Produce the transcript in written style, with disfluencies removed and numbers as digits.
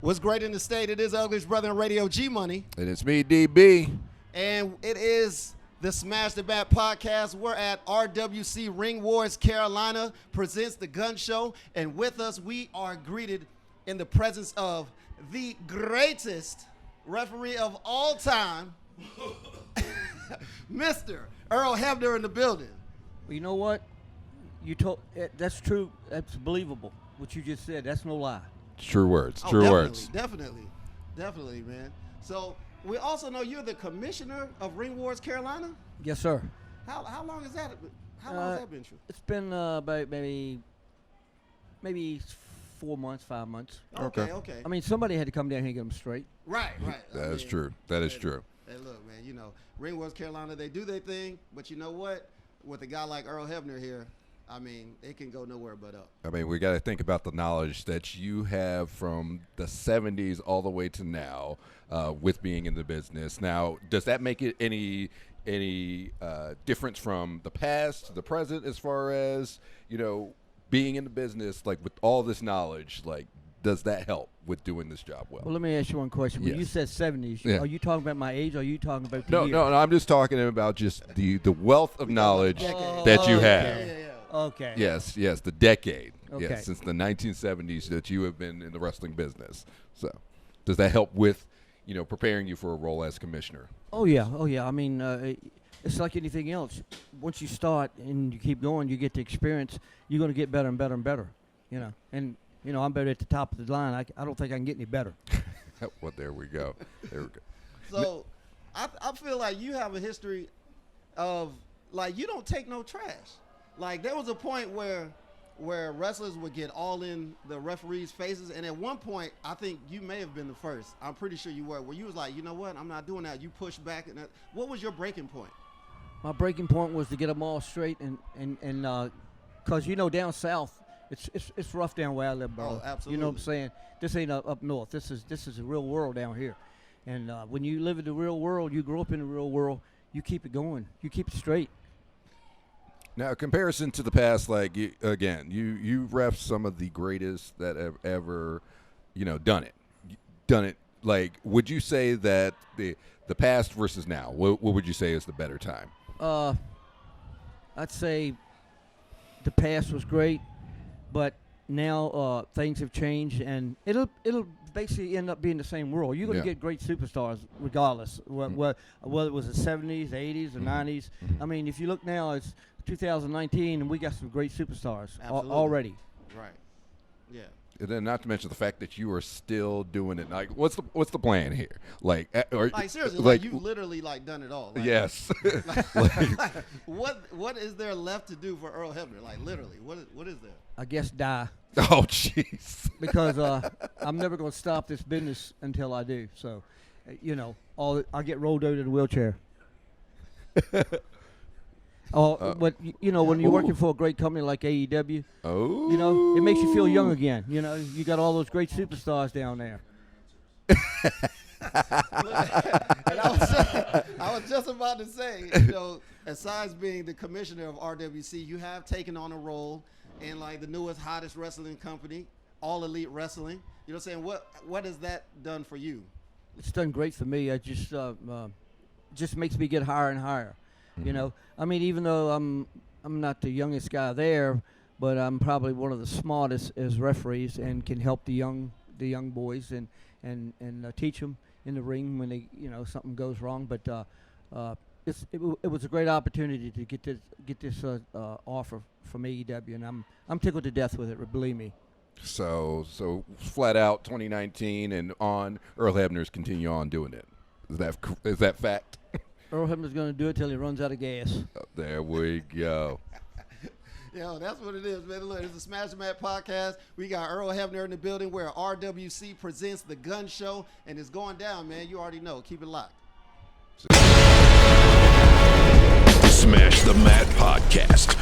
What's great in the state? It is Ugliest Brother in Radio, G Money. And it's me, DB. And it is the Smash the Bat podcast. We're at RWC Ring Wars Carolina presents the Gunn Show. And with us, we are greeted in the presence of the greatest referee of all time, Mr. Earl Hebner in the building. Well, you know what? That's true. That's believable. What you just said. That's no lie. True words. True definitely, words. Definitely, man. So we also know you're the commissioner of Ring Wars Carolina. Yes, sir. How long is that? How long has that been true? It's been about maybe 4 months, 5 months. Okay. I mean, somebody had to come down here and get them straight. Right. That is true. That is true. Hey, look, man. You know, Ring Wars Carolina, they do their thing, but you know what? With a guy like Earl Hebner here, I mean, it can go nowhere but up. I mean, we got to think about the knowledge that you have from the 70s all the way to now with being in the business. Now, does that make it any difference from the past to the present as far as, you know, being in the business, like with all this knowledge, like, does that help with doing this job well? Well, let me ask you one question. When Yes. you said 70s, Are you talking about my age or are you talking about the No, year? no, I'm just talking about just the wealth of knowledge that you have. Yeah. Okay. Yes, the decade. Okay. Yes, since the 1970s that you have been in the wrestling business. So, does that help with, you know, preparing you for a role as commissioner? Oh yeah. I mean, it's like anything else. Once you start and you keep going, you get the experience. You're going to get better and better and better. You know, and you know, I'm better at the top of the line. I don't think I can get any better. Well, there we go. So I feel like you have a history of, like, you don't take no trash. Like, there was a point where wrestlers would get all in the referees' faces, and at one point, I think you may have been the first. I'm pretty sure you were, where you was like, you know what, I'm not doing that. You pushed back. And what was your breaking point? My breaking point was to get them all straight, and because you know down south, it's rough down where I live, bro. Oh, absolutely. You know what I'm saying? This ain't up north. This is a real world down here, and when you live in the real world, you grow up in the real world. You keep it going. You keep it straight. Now, comparison to the past, like, you ref some of the greatest that have ever, you know, done it. Like, would you say that the past versus now, what would you say is the better time? I'd say the past was great, but now things have changed, and it'll basically end up being the same world. You're going to get great superstars regardless, whether it was the 70s, the 80s, the 90s. I mean, if you look now, it's 2019, and we got some great superstars already. Right. Yeah. And then, not to mention the fact that you are still doing it. Like, what's the plan here? Like Seriously, like you've literally done it all. Like, yes. What is there left to do for Earl Hebner? Like, literally, what is there? I guess die. Oh, jeez. Because I'm never going to stop this business until I do. So, you know, I get rolled out in a wheelchair. But you know, when you're working for a great company like AEW, you know, it makes you feel young again. You know, you got all those great superstars down there. And I was just about to say, you know, besides being the commissioner of RWC, you have taken on a role in, like, the newest, hottest wrestling company, All Elite Wrestling. You know what I'm saying? What has that done for you? It's done great for me. I just makes me get higher and higher. You know, I mean, even though I'm not the youngest guy there, but I'm probably one of the smartest as referees and can help the young boys and teach them in the ring when something goes wrong. But it was a great opportunity to get this offer from AEW, and I'm tickled to death with it. Believe me. So flat out 2019 and on, Earl Hebner's continue on doing it. Is that fact? Earl Hebner's going to do it till he runs out of gas. There we go. Yo, that's what it is, man. Look, it's the Smash the Mat podcast. We got Earl Hebner in the building where RWC presents the Gunn Show, and it's going down, man. You already know. Keep it locked. Smash the Mat podcast.